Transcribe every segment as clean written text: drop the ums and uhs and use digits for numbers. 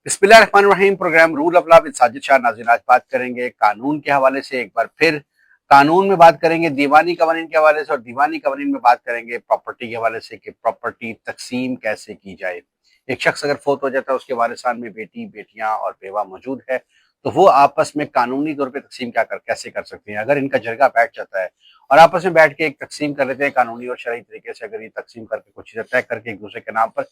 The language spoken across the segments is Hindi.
बिस्मिल्लाहिर्रहमानिर्रहीम। Programme rule of law with Sajid Shah. नाज़रीन, आज बात करेंगे कानून के हवाले से। एक बार फिर कानून में बात करेंगे दीवानी कवानीन के हवाले से, और दीवानी कवानीन में बात करेंगे प्रॉपर्टी के हवाले से कि प्रॉपर्टी तकसीम कैसे की जाए। एक शख्स अगर फोत हो जाता है, उसके वारिसान में बेटी, बेटियां और बेवा मौजूद है, तो वो आपस में कानूनी तौर पर तकसीम कैसे कर सकते हैं। अगर इनका जरगा बैठ जाता है और आपस में बैठ के एक तकसीम कर लेते हैं कानूनी और शरई तरीके से, अगर ये तकसीम करके कुछ चीजें तय करके एक दूसरे के नाम पर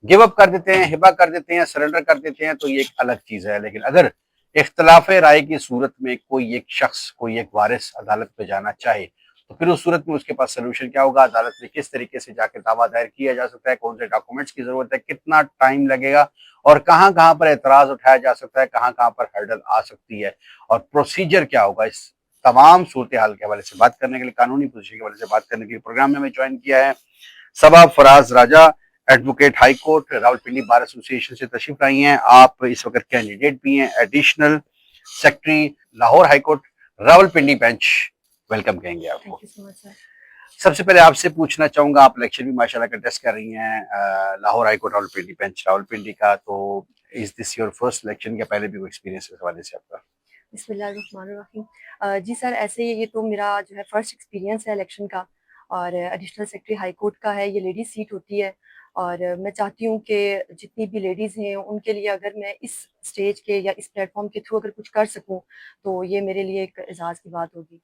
गिव अप कर देते हैं, हिबा कर देते हैं, सरेंडर कर देते हैं, तो ये एक अलग चीज है। लेकिन अगर इख्तलाफ राय की सूरत में कोई एक शख्स, कोई एक वारिस अदालत पे जाना चाहे, तो फिर उस सूरत में उसके पास सोल्यूशन क्या होगा, अदालत में किस तरीके से जाकर दावा दायर किया जा सकता है, कौन से डॉक्यूमेंट्स की जरूरत है, कितना टाइम लगेगा, और कहाँ कहाँ पर एतराज उठाया जा सकता है, कहाँ कहाँ पर हर्डल आ सकती है, और प्रोसीजर क्या होगा। इस तमाम सूरत हाल के हवाले से बात करने के लिए, कानूनी पोजीशन के हवाले से बात करने के लिए प्रोग्राम में हमें ज्वाइन किया है Saba Faraz Raja, advocate high court Rawalpindi bar association से तशरीफ लाई हैं। आप इस वक्त कैंडिडेट भी हैं additional secretary Lahore high court Rawalpindi bench. Welcome कहेंगे आपको। सबसे पहले आपसे पूछना चाहूंगा, आप इलेक्शन भी माशाल्लाह कंटेस्ट कर रही हैं Lahore high court Rawalpindi bench Rawalpindi का, तो is this your first election या पहले भी कोई एक्सपीरियंस इस हवाले से आपका? बिस्मिल्लाहिर्रहमानिर्रहीम। जी सर, ऐसे ये तो मेरा जो है फर्स्ट एक्सपीरियंस है इलेक्शन का, और एडिशनल सेक्रेटरी हाई कोर्ट का है। ये लेडीज सीट होती है, और मैं चाहती हूँ कि जितनी भी लेडीज़ हैं उनके लिए अगर मैं इस स्टेज के या इस प्लेटफॉर्म के थ्रू अगर कुछ कर सकूँ, तो ये मेरे लिए एक एजाज़ की बात होगी।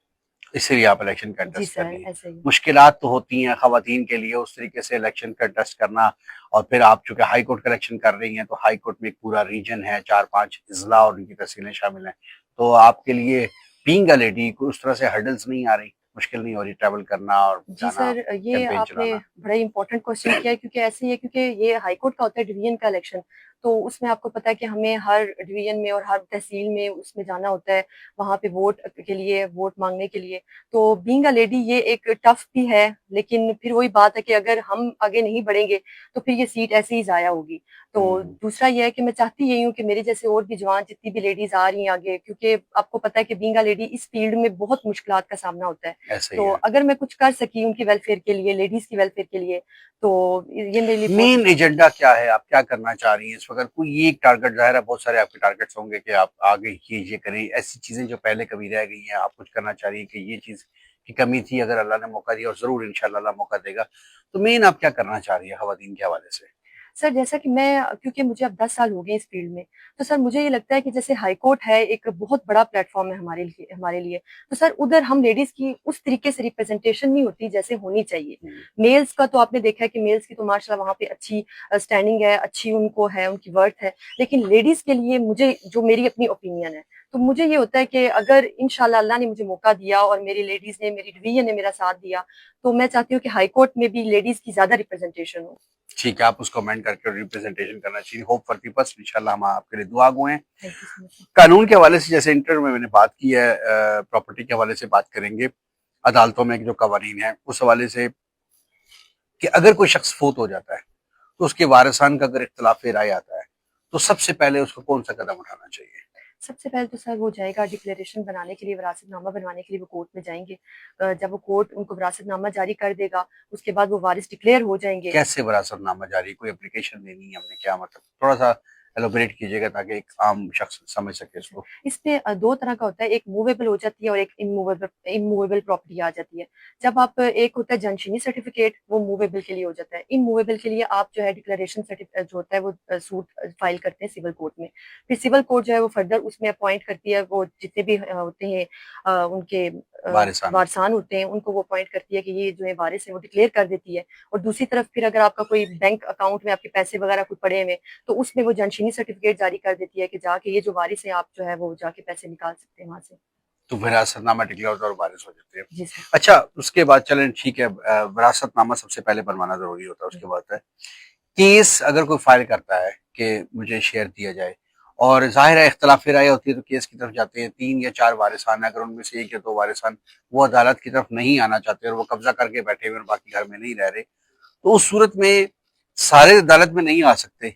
इसीलिए आप इलेक्शन जी कंटेस्ट कर सर, रही हैं। ऐसे ही। मुश्किलात तो होती हैं खवातीन के लिए उस तरीके से इलेक्शन कंटेस्ट करना, और फिर आप चूंकि हाई कोर्ट का इलेक्शन कर रही हैं, तो हाई कोर्ट में एक पूरा रीजन है, 4-5 अजला और उनकी तहसीलें शामिल हैं, तो आपके लिए बीइंग अ लेडी उस तरह से हर्डल्स नहीं आ रही, मुश्किल नहीं हो रही ट्रैवल करना और जी जाना, सर, ये कैंपेन आपने चलाना? बड़ा इम्पोर्टेंट क्वेश्चन किया है, क्योंकि ऐसे ही है, क्योंकि ये हाई कोर्ट का होता है डिवीजन का इलेक्शन। तो उसमें आपको पता है कि हमें हर डिवीजन में और हर तहसील में उसमें जाना होता है, वहाँ पे वोट के लिए, वोट मांगने के लिए। तो बीइंग अ लेडी ये एक टफ भी है, लेकिन फिर वही बात है कि अगर हम आगे नहीं बढ़ेंगे तो फिर ये सीट ऐसे ही ज़ाया होगी। तो दूसरा ये है कि मैं चाहती यही हूँ कि मेरे जैसे और भी जवान जितनी भी लेडीज आ रही हैं आगे, क्योंकि आपको पता है कि बीइंग अ लेडी इस फील्ड में बहुत मुश्किलात का सामना होता है। ऐसे ही तो है। अगर मैं कुछ कर सकी उनकी वेलफेयर के लिए, लेडीज की वेलफेयर के लिए, तो ये मेरे लिए बहुत मेन अच्छा है। एजेंडा क्या है, आप क्या करना चाह रही हैं इस वक्त? कोई एक टारगेट, जाहिर है बहुत सारे आपके टारगेट्स होंगे कि आप आगे ये करें, ऐसी चीजें जो पहले कभी रह गई हैं आप कुछ करना चाह रही हैं कि ये चीज की कमी थी, अगर अल्लाह ने मौका दिया, और जरूर इंशाल्लाह अल्लाह मौका देगा, तो मेन आप क्या करना चाह रही है खवातीन के हवाले से? सर, जैसा कि मैं, क्योंकि मुझे अब 10 साल हो गए इस फील्ड में, तो सर मुझे ये लगता है कि जैसे हाई कोर्ट है, एक बहुत बड़ा प्लेटफ़ॉर्म है हमारे लिए। तो सर उधर हम लेडीज़ की उस तरीके से रिप्रेज़ेंटेशन नहीं होती जैसे होनी चाहिए। मेल्स का तो आपने देखा है कि मेल्स की तो माशाल्लाह वहाँ पे अच्छी स्टैंडिंग है, अच्छी उनको है, उनकी वर्थ है। लेकिन लेडीज़ के लिए मुझे, जो मेरी अपनी ओपिनियन है, तो मुझे ये होता है कि अगर इंशाल्लाह अल्लाह ने मुझे मौका दिया और मेरी लेडीज़ ने, मेरी डिवीज़न ने मेरा साथ दिया, तो मैं चाहती हूँ कि हाई कोर्ट में भी लेडीज़ की ज़्यादा रिप्रेज़ेंटेशन हो। ठीक है, आप उसको अमेंड करके रिप्रेजेंटेशन करना चाहिए। होप फॉर पीपल्स, इंशाल्लाह हम आपके लिए दुआ गो हैं। Thank you so much. कानून के हवाले से जैसे इंटर में मैंने बात की है, प्रॉपर्टी के हवाले से बात करेंगे, अदालतों में जो कवानीन है उस हवाले से, कि अगर कोई शख्स फोत हो जाता है तो उसके वारिसान का अगर इख्तलाफ राय आता है, तो सबसे पहले उसको कौन सा कदम उठाना चाहिए? सबसे पहले तो सर वो जाएगा डिक्लेरेशन बनाने के लिए, विरासतनामा बनवाने के लिए वो कोर्ट में जाएँगे। जब वो कोर्ट उनको विरासतनामा जारी कर देगा, उसके बाद वो वारिस डिक्लेयर हो जाएँगे। कैसे वरासतनामा जारी, कोई एप्लीकेशन देनी है हमने, क्या मतलब, थोड़ा सा एलोबरेट कीजिएगा ताकि एक आम शख्स समझ सके इसको। इसमें 2 तरह का होता है, एक मूवेबल हो जाती है और एक इमूवेबल इमूवेबल प्रॉपर्टी आ जाती है। जब आप, एक होता है जनशीनी सर्टिफिकेट, वो मूवेबल के लिए हो जाता है। इमूवेबल के लिए आप जो है डिक्लेरेशन जो होता है वो सूट फाइल करते हैं सिविल कोर्ट में। फिर सिविल कोर्ट जो है वो फर्दर उसमें अपॉइंट करती है, वो जितने भी होते हैं उनके वारिसान। वारसान होते हैं, उनको वो अपॉइंट करती है कि ये जो है वारिस है, वो डिक्लेयर कर देती है। और दूसरी तरफ फिर अगर आपका कोई बैंक अकाउंट में आपके पैसे वगैरह कुछ पड़े हुए, तो उसमें वो जनशीनी सर्टिफिकेट जारी कर देती है कि जाके ये जो वारिस है, आप जो है वो जाके पैसे निकाल सकते हैं वहां से। तो विरासतनामा डिक्लेयर होता है और वारिस हो जाते हैं। जी सर। अच्छा, उसके बाद चलें, ठीक है, विरासतनामा सबसे पहले बनवाना जरूरी होता है। उसके बाद है केस, अगर कोई फाइल करता है कि मुझे शेयर दिया जाए, और जाहिर है इख्तलाफ राय होती है, तो केस की तरफ जाते हैं 3 या 4 वारिसान, अगर उनमें से 1 या 2 वारिसान वो अदालत की तरफ नहीं आना चाहते और वो कब्जा करके बैठे हुए और बाकी घर में नहीं रह रहे, तो उस सूरत में सारे अदालत में नहीं आ सकते।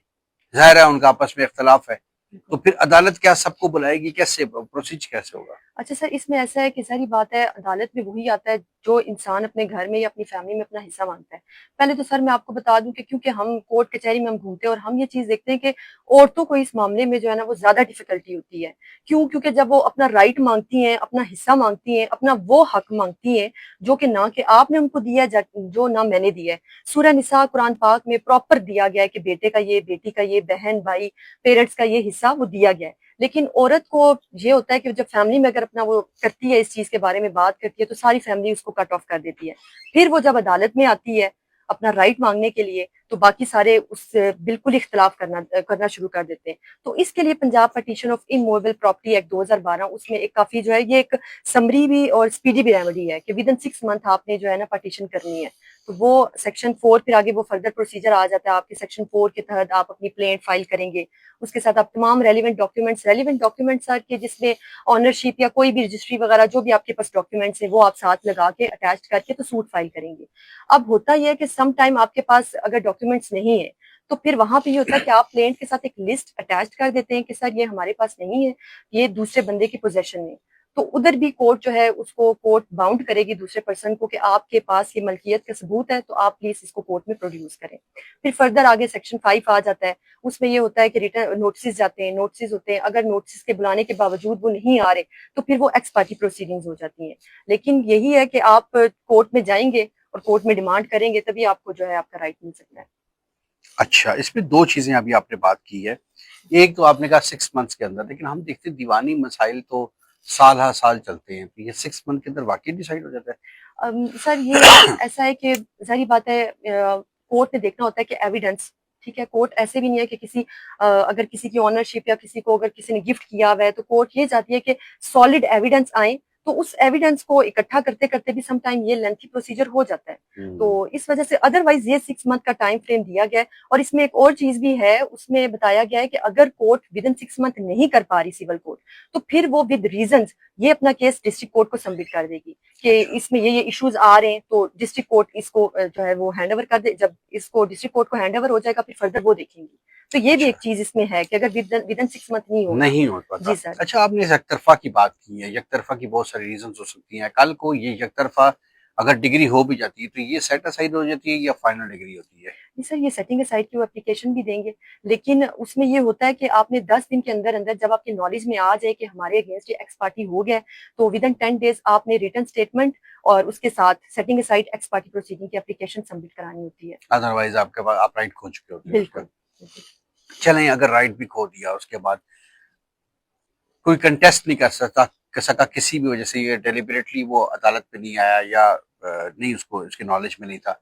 जाहिर है उनका आपस में इख्तलाफ है, तो फिर अदालत क्या सबको बुलाएगी, कैसे प्रोसीजर कैसे होगा? अच्छा सर, इसमें ऐसा है कि सारी बात है, अदालत में वही आता है जो इंसान अपने घर में या अपनी फैमिली में अपना हिस्सा मांगता है। पहले तो सर मैं आपको बता दूं कि क्योंकि हम कोर्ट कचहरी में हम घूमते हैं और हम ये चीज देखते हैं कि औरतों को इस मामले में जो है ना वो ज्यादा डिफिकल्टी होती है। क्यों? क्योंकि जब वो अपना राइट मांगती हैं, अपना हिस्सा मांगती हैं, अपना वो हक मांगती हैं जो कि ना कि आपने उनको दिया है, जो ना मैंने दिया है। सूरह निसा कुरान पाक में प्रॉपर दिया गया है कि बेटे का ये, बेटी का ये, बहन भाई पेरेंट्स का ये हिस्सा वो दिया गया है। लेकिन औरत को ये होता है कि जब फैमिली में अगर अपना वो करती है, इस चीज के बारे में बात करती है, तो सारी फैमिली उसको कट ऑफ कर देती है। फिर वो जब अदालत में आती है अपना राइट मांगने के लिए, तो बाकी सारे उससे बिल्कुल इख्तलाफ करना शुरू कर देते हैं। तो इसके लिए Punjab partition of immovable property act 2012 उसमें एक काफी जो है ये एक समरी भी और स्पीडी भी रेमेडी है कि विद इन 6 मंथ आपने जो है ना पार्टीशन करनी है। तो वो सेक्शन 4 फिर आगे वो फर्दर प्रोसीजर आ जाता है आपके। सेक्शन 4 के तहत आप अपनी प्लेंट फाइल करेंगे। उसके साथ आप तमाम रेलिवेंट डॉक्यूमेंट्स सर के जिसमें ऑनरशिप या कोई भी रजिस्ट्री वगैरह जो भी आपके पास डॉक्यूमेंट्स है वो आप साथ लगा के अटैच करके तो सूट फाइल करेंगे। अब होता यह है कि सम टाइम आपके पास अगर डॉक्यूमेंट्स नहीं है तो फिर वहां पे ये होता है कि आप प्लेंट के साथ एक लिस्ट अटैच कर देते हैं कि सर ये हमारे पास नहीं है, ये दूसरे बंदे की पोजेशन में। तो उधर भी कोर्ट जो है उसको कोर्ट बाउंड करेगी दूसरे पर्सन को कि आपके पास ये मलकियत का सबूत है तो आप प्लीज इसको कोर्ट में प्रोड्यूस करें। फिर फर्दर आगे सेक्शन 5 आ जाता है। उसमें ये होता है कि रिटर्न नोटिस जाते हैं, नोटिस होते हैं, अगर नोटिस के बुलाने के बावजूद वो नहीं आ रहे तो फिर वो एक्स पार्टी प्रोसीडिंग्स हो जाती हैं। लेकिन यही है कि आप कोर्ट में जाएंगे और कोर्ट में डिमांड करेंगे तभी आपको जो है आपका राइट मिल सकता है। अच्छा, इसमें 2 चीज़ें अभी आपने बात की है। एक तो आपने कहा 6 मंथ्स के अंदर, लेकिन हम देखते हैं दीवानी मसाइल तो साल हर साल चलते हैं। तो ये 6 मंथ के अंदर वाक़ई डिसाइड हो जाता है? सर ये ऐसा है कि जाहिर बात है कोर्ट ने देखना होता है कि एविडेंस ठीक है। कोर्ट ऐसे भी नहीं है कि किसी अगर किसी की ऑनरशिप या किसी को अगर किसी ने गिफ्ट किया हुआ है तो कोर्ट ये चाहती है कि सॉलिड एविडेंस आए। तो उस एविडेंस को इकट्ठा करते करते भी सम टाइम ये लेंथी प्रोसीजर हो जाता है। तो इस वजह से अदरवाइज ये 6 मंथ का टाइम फ्रेम दिया गया है। और इसमें एक और चीज भी है, उसमें बताया गया है कि अगर कोर्ट विद इन 6 मंथ नहीं कर पा रही सिविल कोर्ट तो फिर वो विद रीजंस ये अपना केस डिस्ट्रिक्ट कोर्ट को सबमिट कर देगी कि इसमें ये इश्यूज आ रहे हैं। तो डिस्ट्रिक्ट कोर्ट इसको जो है वो हैंड ओवर कर दे। जब इसको डिस्ट्रिक्ट कोर्ट को हैंड ओवर हो जाएगा फिर फर्दर वो देखेंगी। तो ये भी अच्छा, एक चीज इसमें है कि अगर विद इन 6 मंथ नहीं होगा। नहीं हो पाता। जी सर। अच्छा, आपने एकतरफ़ा की बात की है, एकतरफ़ा की बहुत सारी रीज़न्स हो सकती हैं। कल को ये एकतरफ़ा अगर डिग्री हो भी जाती है, तो ये सेट असाइड हो जाती है या फाइनल डिग्री होती है? जी सर, ये सेटिंग असाइड की वो एप्लीकेशन भी देंगे। लेकिन उसमें ये होता है कि आपने 10 दिन के अंदर अंदर जब आपकी नॉलेज में आ जाए कि हमारे अगेंस्ट ये एक्स पार्टी हो गया है तो विद इन 10 डेज आपने रिटर्न स्टेटमेंट और उसके साथ setting aside x party proceeding की एप्लीकेशन सबमिट करानी होती है। अदरवाइज़ आपके पास आप राइट खो चुके होते हैं उस बिल्कुल। पर। चलें, अगर राइट भी खो दिया उसके बाद कोई कंटेस्ट नहीं कर सका किसी भी वजह से, ये डेलिबरेटली वो अदालत में नहीं आया या नहीं उसको उसके नॉलेज में नहीं था,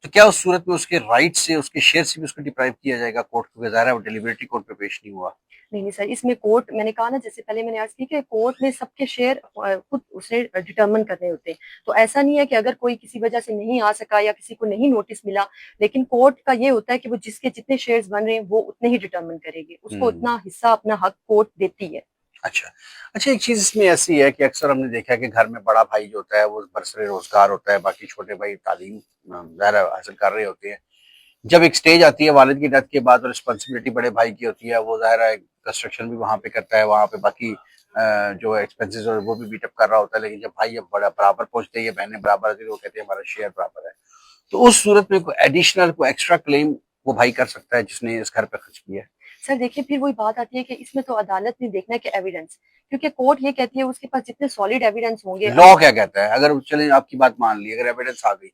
तो क्या उस सूरत में उसके राइट से उसके शेयर से भी उसको डिप्राइव किया जाएगा कोर्ट को? ज़ाहिर है वो डेलिबरेटली कोर्ट पे पेश नहीं हुआ। नहीं नहीं सर, इसमें कोर्ट मैंने कहा ना, जैसे पहले मैंने अर्ज की कि कोर्ट ने सबके शेयर खुद उसे डिटरमिन करने होते हैं। तो ऐसा नहीं है कि अगर कोई किसी वजह से नहीं आ सका या किसी को नहीं नोटिस मिला, लेकिन कोर्ट का ये होता है कि वो जिसके जितने शेयर्स बन रहे हैं वो उतने ही डिटरमिन करेगी, उसको उतना हिस्सा अपना हक कोर्ट देती है। अच्छा। अच्छा, एक चीज़ इसमें ऐसी है कि अक्सर हमने देखा है कि घर में बड़ा भाई जो होता है वो बरसरे रोज़गार होता है, बाकी छोटे भाई तालीम ज़ाहिर है हासिल कर रहे होते हैं। जब एक स्टेज आती है वालिद की डेथ के बाद और रिस्पॉन्सिबिलिटी बड़े भाई की होती है, वो ज़ाहिर है कंस्ट्रक्शन भी वहाँ पे करता है, वहाँ पे बाकी जो एक्सपेंसेस है वो भी मीट अप कर रहा होता है। लेकिन जब भाई अब बड़ा बराबर पहुँचते हैं या बहनें बराबर आती है तो वो कहते हैं हमारा शेयर बराबर है। तो उस सूरत में कोई एडिशनल कोई एक्स्ट्रा क्लेम वो भाई कर सकता है जिसने इस घर पे खर्च किया है? सर देखिए, फिर वही बात आती है कि इसमें तो अदालत ने देखना है कि एविडेंस, क्योंकि कोर्ट ये कहती है उसके पास जितने सॉलिड एविडेंस होंगे। लॉ क्या कहता है? अगर चलें आपकी बात मान ली, अगर एविडेंस आ गई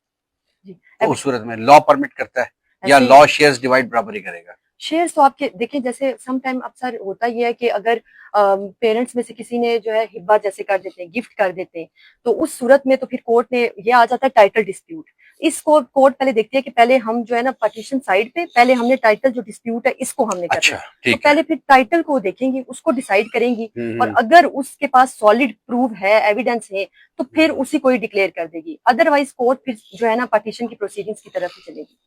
जी। तो उस सूरत में लॉ परमिट करता है या ऐसे लॉ शेयर्स डिवाइड बराबर ही करेगा? शेयर्स तो आपके देखिए, जैसे सम टाइम अक्सर होता ही है कि अगर पेरेंट्स में से किसी ने जो है हिब्बा जैसे कर देते हैं, गिफ्ट कर देते हैं, तो उस सूरत में तो फिर कोर्ट ने ये आ जाता है टाइटल डिस्प्यूट। इसको कोर्ट पहले देखती है कि पहले हम जो है ना पार्टीशन साइड पे पहले हमने टाइटल जो डिस्प्यूट है इसको हमने करना अच्छा, है। तो ठीक है। पहले फिर टाइटल को देखेंगी, उसको डिसाइड करेंगी। और हम्म। अगर उसके पास सॉलिड प्रूफ है, एविडेंस है, तो फिर उसी को ही डिक्लेयर कर देगी। अदरवाइज कोर्ट फिर जो है ना पार्टीशन की प्रोसीडिंग्स की तरफ ही चलेगी।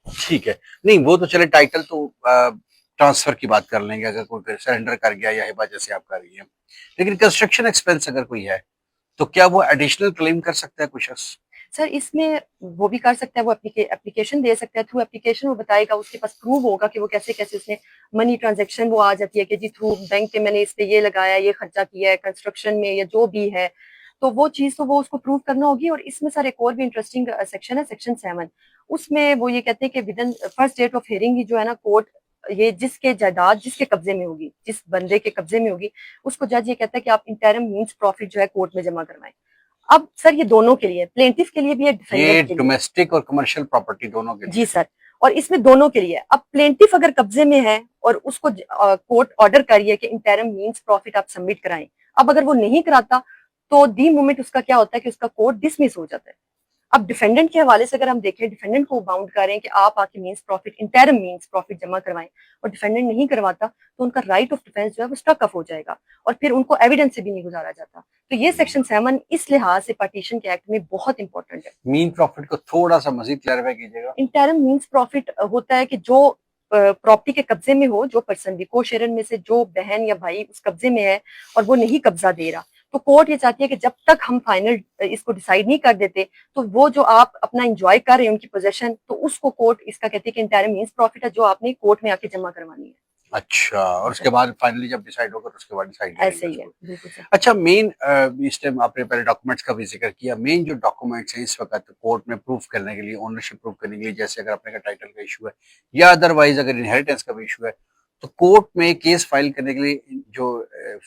ठीक है। नहीं, वो तो चले, टाइटल तो ट्रांसफर की बात कर लेंगे अगर कोई सरेंडर कर गया या हिबा जैसे आप कर रही हैं। लेकिन कंस्ट्रक्शन एक्सपेंस अगर कोई है तो क्या वो एडिशनल क्लेम कर सकता है कोई शख्स? सर इसमें वो भी कर सकता है, वो एप्लीकेशन दे सकता है, थ्रू एप्लीकेशन वो बताएगा, उसके पास प्रूव होगा कि वो कैसे कैसे उसने मनी ट्रांजैक्शन वो आ जाती है कि जी थ्रू बैंक पे मैंने इस पे ये लगाया, ये खर्चा किया है कंस्ट्रक्शन में या जो भी है, तो वो चीज तो वो उसको प्रूव करना होगी। और इसमें सर एक और भी इंटरेस्टिंग सेक्शन है, सेक्शन 7। उसमें वो ये कहते हैं कि within first date of hearing ही जो है ना कोर्ट, ये जिसके जायदाद जिसके कब्जे में होगी, जिस बंदे के कब्जे में होगी, उसको जज ये कहता है कि आप इंटरम मींस प्रॉफिट जो है कोर्ट में जमा करवाएं। अब सर ये दोनों के लिए, प्लेंटिफ के लिए भी है, ये डिफेंडेंट के लिए। डोमेस्टिक और कमर्शियल प्रॉपर्टी दोनों के लिए? जी सर, और इसमें दोनों के लिए। अब प्लेंटिफ अगर कब्जे में है और उसको कोर्ट ऑर्डर करिए कि इंटरम मींस प्रॉफिट आप सबमिट कराएं, अब अगर वो नहीं कराता तो दी मोमेंट उसका क्या होता है कि उसका कोर्ट डिसमिस हो जाता है। अब डिफेंडेंट के हवाले से अगर हम देखें, डिफेंडेंट को बाउंड करें कि आप आके means profit, interim means profit जमा करवाएं, और डिफेंडेंट नहीं करवाता तो उनका राइट ऑफ डिफेंस जो है वो स्टक अप हो जाएगा और फिर उनको एविडेंस से भी नहीं गुजारा जाता। तो ये सेक्शन 7 इस लिहाज से पार्टीशन के एक्ट में बहुत इंपॉर्टेंट है। मीन प्रॉफिट को थोड़ा सा मजीद क्लैरिफाई कीजिएगा। इंटरम मींस प्रॉफिट होता है कि जो प्रॉपर्टी के कब्जे में हो, जो पर्सन भी को शेयर में से जो बहन या भाई उस कब्जे में है और वो नहीं कब्जा दे रहा, तो कोर्ट ये चाहती है कि जब तक हम फाइनल इसको डिसाइड नहीं कर देते तो वो जो आप अपना एंजॉय कर रहे हैं उनकी पोजेशन, तो उसको कोर्ट इसका कहती है कि इंटरम मींस प्रॉफिट है जो आपने कोर्ट में आके जमा करवानी है। अच्छा, और उसके बाद फाइनली जब डिसाइड होगा तो उसके बाद डिसाइड ऐसे करेंगे ही है, उसको। बिल्कुल सर। अच्छा, मेन इस टाइम आपने पहले डॉक्यूमेंट्स का भी जिक्र किया, मेन जो डॉक्यूमेंट्स हैं इस वक्त कोर्ट में प्रूफ करने के लिए, ओनरशिप प्रूफ करने के लिए, जैसे अगर आपने का टाइटल का इशू है या अदरवाइज अगर इनहेरिटेंस का भी इशू है, तो कोर्ट में केस फाइल करने के लिए जो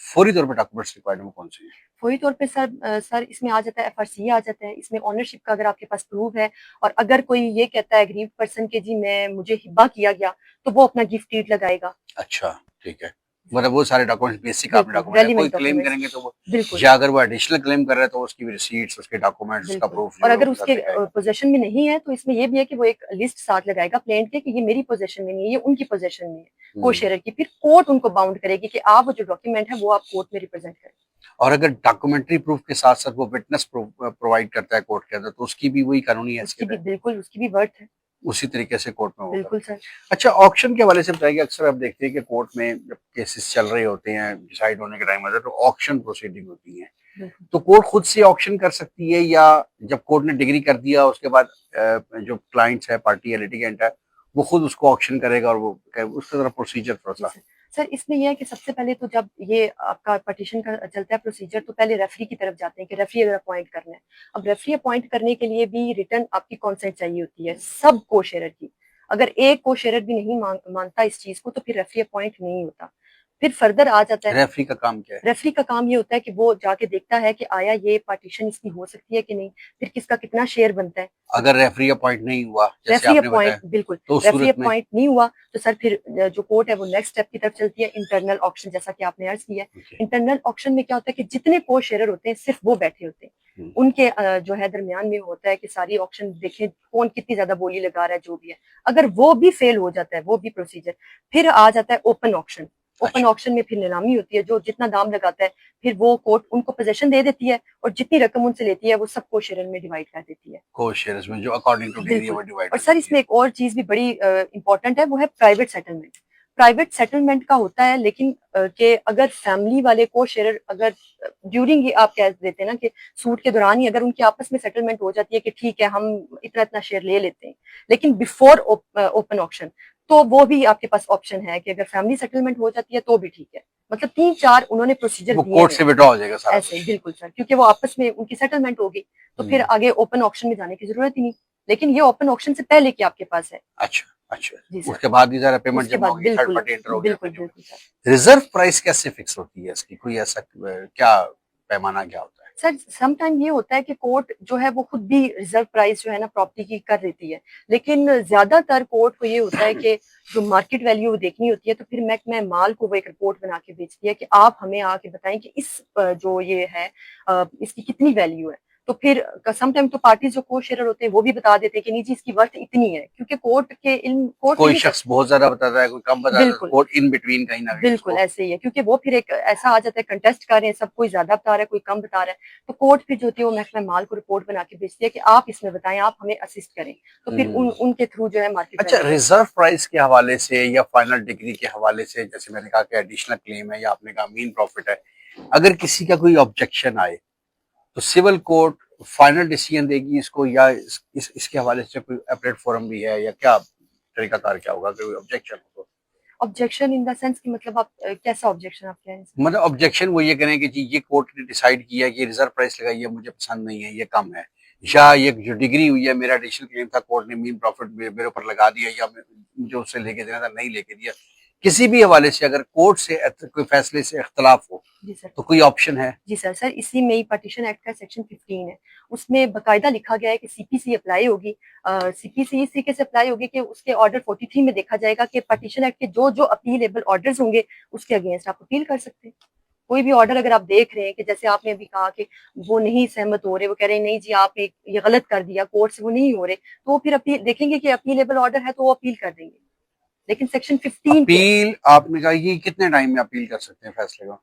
फौरी तौर पर डॉक्यूमेंट्स रिक्वायर्ड वो कौन से हैं? वही तौर पे सर इसमें आ जाता है, एफआरसी आ जाता है, इसमें ओनरशिप का अगर आपके पास प्रूफ है, और अगर कोई ये कहता है एग्रीव पर्सन के जी मैं मुझे हिब्बा किया गया, तो वो अपना गिफ्ट डीड लगाएगा। अच्छा, ठीक है। मतलब वो सारे डॉक्यूमेंट्स बेसिक आपने बिल्कुल डॉक्यूमेंट है, कोई रेलिवेंट क्लेम डॉक्यूमेंट्स। करेंगे तो वो, बिल्कुल या अगर वो एडिशनल क्लेम कर रहा है तो उसकी भी रिसीट्स, उसके डॉक्यूमेंट्स, उसका बिल्कुल। प्रूफ जो और है वो अगर भी साथ उसके लेके आएगा। पोजेशन में नहीं है तो इसमें ये भी है कि वो एक लिस्ट साथ लगाएगा प्लेंट के कि ये मेरी पोजेशन में नहीं है, ये उनकी पोजेशन में है, को हम्म। शेयर की। फिर कोर्ट उनको बाउंड करेगी कि आप वो जो डॉक्यूमेंट है वो आप कोर्ट में रिप्रेजेंट करें। और अगर डॉक्यूमेंट्री प्रूफ के साथ साथ वो विटनेस प्रोवाइड करता है कोर्ट के अंदर, तो उसकी भी वही कानूनी उसकी हैसियत भी है, बिल्कुल, उसकी भी वर्थ है। उसी तरीके से कोर्ट में होगा। बिल्कुल सर। अच्छा, ऑक्शन के हवाले से बताइए, अक्सर आप देखते हैं कि कोर्ट में जब केसेस चल रहे होते हैं, डिसाइड होने के टाइम आता है तो ऑक्शन प्रोसीडिंग होती है, बिल्कुल तो कोर्ट खुद से ऑक्शन कर सकती है, या जब कोर्ट ने डिग्री कर दिया उसके बाद जो क्लाइंट्स है, पार्टी है, लिटिगेंट है, वो खुद उसको ऑक्शन करेगा, और वो उसका जरा प्रोसीजर थोड़ा जी सा। सर। सर इसमें यह है कि सबसे पहले तो जब ये आपका पटिशन का चलता है प्रोसीजर, तो पहले रेफरी की तरफ जाते हैं कि रेफरी अगर अपॉइंट करना है। अब रेफरी अपॉइंट करने के लिए भी रिटर्न आपकी कॉन्सेंट चाहिए होती है सब को शेयर की। अगर एक को शेयर भी नहीं मानता इस चीज को तो फिर रेफरी अपॉइंट नहीं होता। फिर फर्दर आ जाता है, रेफरी का काम क्या है? रेफरी का काम ये होता है कि वो जाके देखता है कि आया ये पार्टीशन इसकी हो सकती है कि नहीं, फिर किसका कितना शेयर बनता है। अगर रेफरी अपॉइंट नहीं हुआ जैसे रेफरी आपने अपॉइंट बताया, बिल्कुल, तो उस रेफरी सूरत में? अपॉइंट नहीं हुआ तो सर फिर जो कोर्ट है वो नेक्स्ट स्टेप की तरफ चलती है, इंटरनल ऑक्शन, जैसा कि आपने अर्ज किया है। ओके। इंटरनल ऑक्शन में क्या होता है कि जितने को शेयर होते हैं सिर्फ वो बैठे होते हैं, हम्म। उनके जो है दरमियान में होता है कि सारी ऑक्शन देखें कौन कितनी ज्यादा बोली लगा रहा है जो भी है। अगर वो भी फेल हो जाता है वो भी प्रोसीजर, फिर आ जाता है ओपन ऑक्शन। ओपन अच्छा, ऑक्शन में फिर नीलामी होती है, जो जितना दाम लगाता है फिर वो कोर्ट उनको पोजीशन दे देती है, और जितनी रकम उनसे लेती है वो सबको शेयर में डिवाइड कर देती है। को शेयर्स में जो अकॉर्डिंग टू डिग्री है बिल्कुल। वो डिवाइड और हो सर जाती है। इसमें एक और चीज भी बड़ी इंपॉर्टेंट है, वो है प्राइवेट सेटलमेंट। प्राइवेट सेटलमेंट का होता है लेकिन कि अगर फैमिली वाले को शेयर, अगर ड्यूरिंग ही आप कह देते हैं ना कि सूट के दौरान ही अगर उनकी आपस में सेटलमेंट हो जाती है कि ठीक है हम इतना इतना शेयर ले लेते हैं, लेकिन बिफोर ओपन ऑक्शन, तो वो भी आपके पास ऑप्शन है कि अगर फैमिली सेटलमेंट हो जाती है तो भी ठीक है। मतलब 3-4 उन्होंने प्रोसीजर वो दिए कोर्ट हैं से विड्रॉ हो जाएगा सारा ऐसे। कुछ? बिल्कुल सर, क्योंकि वो आपस में उनकी सेटलमेंट होगी तो फिर हम्म। आगे ओपन ऑक्शन में जाने की जरूरत ही नहीं। लेकिन ये ओपन ऑक्शन से पहले की आपके पास है। अच्छा, अच्छा। जी सर। उसके बाद ही सारा पेमेंट उसके जमा बाद होगी, थर्ड बिल्कुल पार्टी एंटर हो गया बिल्कुल अपने बिल्कुल सर। में। रिजर्व प्राइस कैसे फिक्स होती है इसकी, कोई ऐसा क्या पैमाना क्या होता है? सर सम टाइम ये होता है कि कोर्ट जो है वो खुद भी रिजर्व प्राइस जो है ना प्रॉपर्टी की कर देती है, लेकिन ज्यादातर कोर्ट को ये होता है कि जो मार्केट वैल्यू वो देखनी होती है, तो फिर महकमा माल को वो एक रिपोर्ट बना के भेजती है कि आप हमें आके बताएं कि इस जो ये है इसकी कितनी वैल्यू है। तो फिर सम टाइम तो पार्टीज जो को शेयर होते हैं वो भी बता देते हैं कि नहीं जी इसकी वर्थ इतनी है, क्योंकि कोर्ट के इन कोर्ट कोई नहीं कर। शख्स बहुत ज्यादा बताता है, कोई कम बताता है, बिल्कुल कोर्ट इन बिटवीन कहीं ना कहीं बिल्कुल उसको। ऐसे ही है, क्योंकि वो फिर एक ऐसा आ जाता है कंटेस्ट कर रहे हैं सब, कोई ज्यादा बता रहा है कोई कम बता रहा है, तो कोर्ट फिर जो होती है वो महकमा माल को रिपोर्ट बना के भेजती है कि आप इसमें बताएं, आप हमें असिस्ट करें। तो फिर उनके थ्रू जो है मार्केट अच्छा, वैल्यू। रिजर्व प्राइस के हवाले से या फाइनल डिग्री के हवाले से, जैसे मैंने कहा कि एडिशनल क्लेम है या आपने कहा मीन प्रॉफिट है, अगर किसी का कोई ऑब्जेक्शन आए तो सिविल कोर्ट फाइनल डिसीजन देगी इसको, या इसके हवाले से कोई अपीलेट फोरम भी है, या क्या तरीकाकार क्या होगा, कोई ऑब्जेक्शन हो तो? ऑब्जेक्शन इन द सेंस कि मतलब आप कैसा ऑब्जेक्शन आप कह रहे हैं सर? मतलब ऑब्जेक्शन वो ये करें कि जी ये कोर्ट ने डिसाइड किया कि रिजर्व प्राइस लगाई है, मुझे पसंद नहीं है, ये कम है, या ये जो डिग्री हुई है, मेरा एडिशनल क्लेम था, कोर्ट ने मीन प्रॉफिट मेरे ऊपर लगा दिया, या मुझे उससे लेके देना था नहीं लेके दिया, किसी भी हवाले से अगर कोर्ट से कोई फैसले से इख्तलाफ हो जी सर। तो कोई ऑप्शन है? जी सर। सर इसी में ही पार्टीशन एक्ट का सेक्शन 15 है, उसमें बकायदा लिखा गया है कि सीपीसी अप्लाई होगी। सीपीसी इस तरीके से अप्लाई होगी कि उसके ऑर्डर 43 में देखा जाएगा कि पार्टीशन एक्ट के जो जो अपीलेबल ऑर्डर्स होंगे उसके अगेंस्ट आप अपील कर सकते हैं। कोई भी ऑर्डर अगर आप देख रहे हैं कि जैसे आपने अभी कहा कि वो नहीं सहमत हो रहे, वो कह रहे हैं नहीं जी आप ये गलत कर दिया, कोर्ट से वो नहीं हो रहे, तो वो फिर अपील देखेंगे कि अपीलेबल ऑर्डर है तो वो अपील कर देंगे। लेकिन सेक्शन 15 के अपील आपने कहा कि कितने टाइम में अपील कर सकते हैं फैसले को?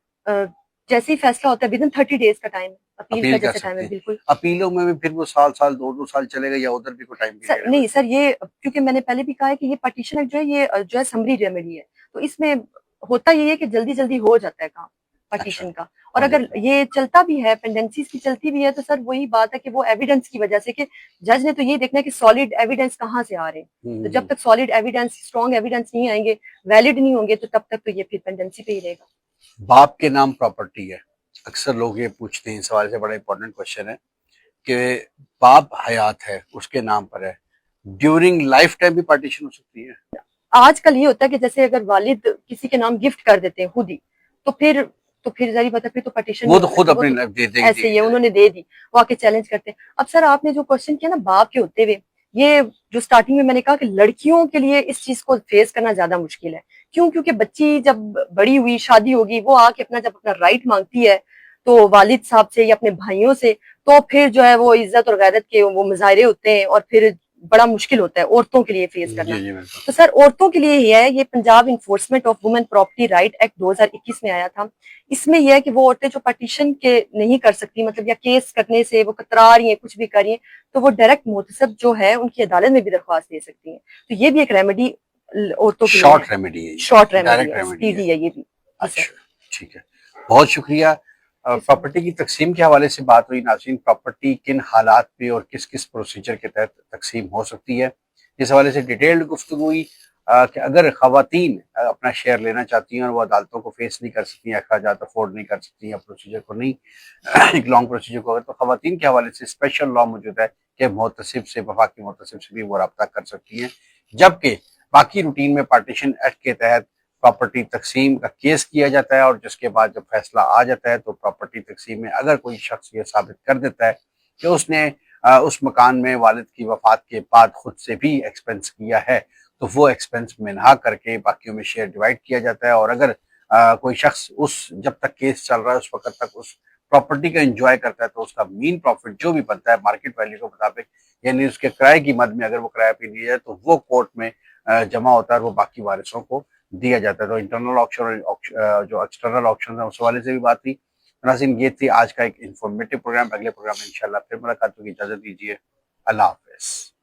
जैसे ही फैसला होता है विद इन 30 डेज का टाइम अपील का अपील कर जैसे टाइम सकते है, हैं। बिल्कुल। अपीलों में भी फिर वो साल साल दो दो साल चलेगा, या उधर भी कोई टाइम सर पीरियड है नहीं कोई? सर, ये क्योंकि मैंने पहले भी कहा है कि ये पार्टीशन एक्ट जो है ये जो है समरी रेमेडी है, तो इसमें होता ये है कि जल्दी जल्दी हो जाता है काम अच्छा, पार्टीशन का। और हो अगर जाता है। ये चलता भी है, पेंडेंसीज की चलती भी है, तो सर वही बात है कि वो एविडेंस की वजह से कि जज ने तो ये देखना है कि सॉलिड एविडेंस कहाँ से आ रहे हैं। तो जब हम्म। तक सॉलिड एविडेंस, स्ट्रॉन्ग एविडेंस नहीं आएंगे, वैलिड नहीं होंगे, तो तब तक तो ये फिर पेंडेंसी पे ही रहेगा। बाप के नाम प्रॉपर्टी है, अक्सर लोग ये पूछते हैं, इस सवाल से बड़ा इंपॉर्टेंट क्वेश्चन है कि बाप हयात है, उसके नाम पर है, ड्यूरिंग लाइफ टाइम भी पार्टीशन हो सकती है? आजकल ये होता है कि जैसे अगर वालिद किसी के नाम गिफ्ट कर देते हैं खुद ही, तो फिर जारी बात है, फिर तो पार्टीशन नहीं वो तो होता, खुद वो अपनी तो लाइफ दे ऐसे ही है, उन्होंने दे दी, वो आके चैलेंज करते हैं। अब सर आपने जो क्वेश्चन किया ना बाप के होते हुए, ये जो स्टार्टिंग में मैंने कहा कि लड़कियों के लिए इस चीज को फेस करना ज्यादा मुश्किल है। क्यों? क्योंकि बच्ची जब बड़ी हुई, शादी होगी, वो आके जब अपना राइट मांगती है तो वालिद साहब से या अपने भाइयों से, तो फिर जो है वो इज्जत और गैरत के वो मुजाहरे होते हैं, और फिर बड़ा मुश्किल होता है औरतों के लिए फेस करना। जी जी बिल्कुल। तो सर औरतों के लिए यह है, ये Punjab enforcement of women property right act 2021 में आया था। इसमें यह है कि वो औरतें जो पार्टीशन के नहीं कर सकती, मतलब या केस करने से वो कतरा रही है, कुछ भी कर रही है, तो वो डायरेक्ट मोहतसब जो है उनकी अदालत में भी दरख्वास्त दे सकती है। तो ये भी एक रेमेडी औरतों के लिए है। शॉर्ट रेमेडी है, ये शॉर्ट रेमेडी डायरेक्ट है, रेमेडी है। स्पीडी है ये भी। जी सर। अच्छा, ठीक है, बहुत शुक्रिया। Thank you so much. Property की तकसीम के हवाले से बात हुई। नाज़रीन, प्रॉपर्टी किन हालात पे और किस किस प्रोसीजर के तहत तकसीम हो सकती है, इस हवाले से डिटेल्ड गुफ्तगू हुई। कि अगर खवातीन अपना शेयर लेना चाहती हैं और वो अदालतों को फेस नहीं कर सकती, अखराजात अफोर्ड नहीं कर सकती, या प्रोसीजर को नहीं एक लॉन्ग प्रोसीजर को, अगर तो खवातीन के हवाले से स्पेशल लॉ मौजूद है कि मोहतसिब से, वफाकी मोहतसिब से भी वो रब्ता कर सकती हैं। जबकि बाकी रूटीन में पार्टीशन एक्ट के तहत प्रॉपर्टी तकसीम का केस किया जाता है, और जिसके बाद जब फैसला आ जाता है तो प्रॉपर्टी तकसीम में अगर कोई शख्स ये साबित कर देता है कि उसने उस मकान में वालिद की वफात के बाद खुद से भी एक्सपेंस किया है, तो वो एक्सपेंस मिनहा करके बाकियों में शेयर डिवाइड किया जाता है। और अगर कोई शख्स उस जब तक केस चल रहा है उस वक्त तक उस प्रॉपर्टी का एंजॉय करता है, तो उसका मीन प्रॉफिट जो भी बनता है मार्केट वैल्यू के मुताबिक, यानी उसके किराए की मद में अगर वो किराया पे लिया जाए, तो वो कोर्ट में जमा होता है और वो बाकी वारिसों को दिया जाता है। तो इंटरनल ऑक्शन और जो एक्सटर्नल ऑक्शन है उस हवाले से भी बात थी। नाज़रीन, ये थी आज का एक इन्फॉर्मेटिव प्रोग्राम। अगले प्रोग्राम में इंशाल्लाह फिर मुलाकात होगी। इजाजत दीजिए। अल्लाह हाफिज।